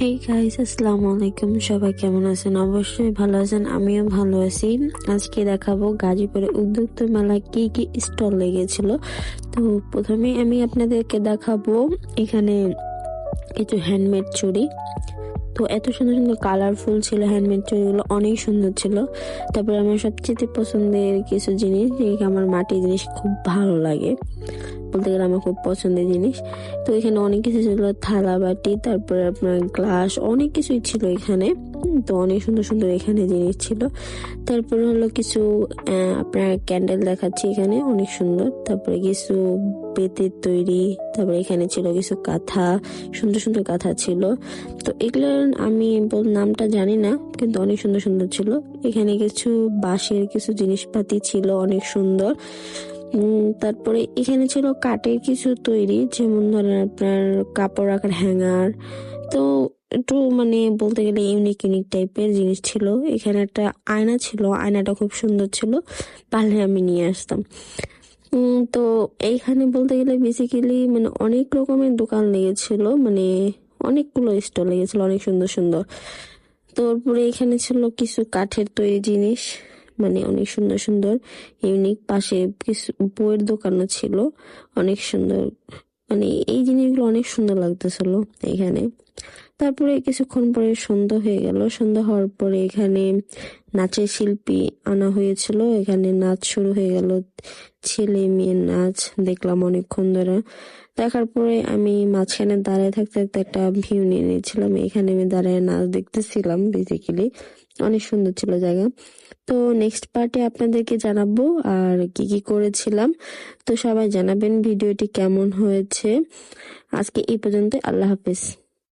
Hey guys, আসসালামু আলাইকুম। সবাই কেমন আছেন? অবশ্যই ভালো আছেন, আমিও ভালো আছি। আজকে দেখাবো গাজীপুরে উদ্যোক্তা মেলায় কি কি স্টল লেগেছিল। তো প্রথমে আমি আপনাদেরকে দেখাবো এখানে কিছু হ্যান্ডমেড চুড়ি। তো এত সুন্দর সুন্দর কালারফুল ছিল হ্যান্ডমেড চুড়িগুলো, অনেক সুন্দর ছিল। তারপরে আমার সবচেয়ে পছন্দের কিছু জিনিস, আমার মাটির জিনিস খুব ভালো লাগে, বলতে গেলে আমার খুব পছন্দের জিনিস। তো এখানে অনেক কিছু ছিল, থালা বাটি, তারপরে আপনার গ্লাস, অনেক কিছুই ছিল এখানে। তো অনেক সুন্দর সুন্দর এখানে জিনিস ছিল। তারপরে হলো কিছু আপনার ক্যান্ডেল দেখাচ্ছি এখানে, অনেক সুন্দর। তারপরে কিছু বেতের তৈরি, তারপরে এখানে ছিল কিছু কাঁথা, সুন্দর সুন্দর কাঁথা ছিল। তো এগুলোর আমি নামটা জানি না, কিন্তু অনেক সুন্দর সুন্দর ছিল। এখানে কিছু বাঁশের কিছু জিনিসপাতি ছিল, অনেক সুন্দর। তারপরে এখানে ছিল কাঠের কিছু তৈরি, যেমন ধরেন আপনার কাপড় রাখার হ্যাঙ্গার। তো একটু বলতে গেলে ইউনিক ইউনিক টাইপের জিনিস ছিল। এখানে একটা আয়না ছিল, আয়নাটা খুব সুন্দর ছিল, পারলে আমি নিয়ে আসতাম। তো এইখানে বলতে গেলে বেসিক্যালি অনেক রকমের দোকান লেগেছিল, অনেকগুলো স্টল লেগেছিল, অনেক সুন্দর সুন্দর। তারপরে এখানে ছিল কিছু কাঠের তৈরি জিনিস, অনেক সুন্দর সুন্দর ইউনিক। পাশে কিছু বইয়ের দোকানও ছিল, অনেক সুন্দর। এই জিনিসগুলো অনেক সুন্দর লাগতেছিল এখানে। তারপরে কিছুক্ষণ পরে সন্ধ্যা হয়ে গেল। সন্ধ্যা হওয়ার পরে এখানে নাচের শিল্পী আনা হয়েছিল, এখানে নাচ শুরু হয়ে গেল, ছেলে মেয়ের নাচ দেখলাম অনেকক্ষণ ধরে। দেখার পরে আমি মাঝখানে দাঁড়ায় থাকতে থাকতে একটা ভিউ নিয়ে নিয়েছিলাম, এখানে আমি দাঁড়ায় নাচ দেখতেছিলাম। বেসিক্যালি অনেক সুন্দর ছিল জায়গা। তো নেক্সট পার্টে আপনাদেরকে জানাবো আর কি কি করেছিলাম। তো সবাই জানাবেন ভিডিওটি কেমন হয়েছে। আজকে এই পর্যন্ত, আল্লাহ হাফেজ।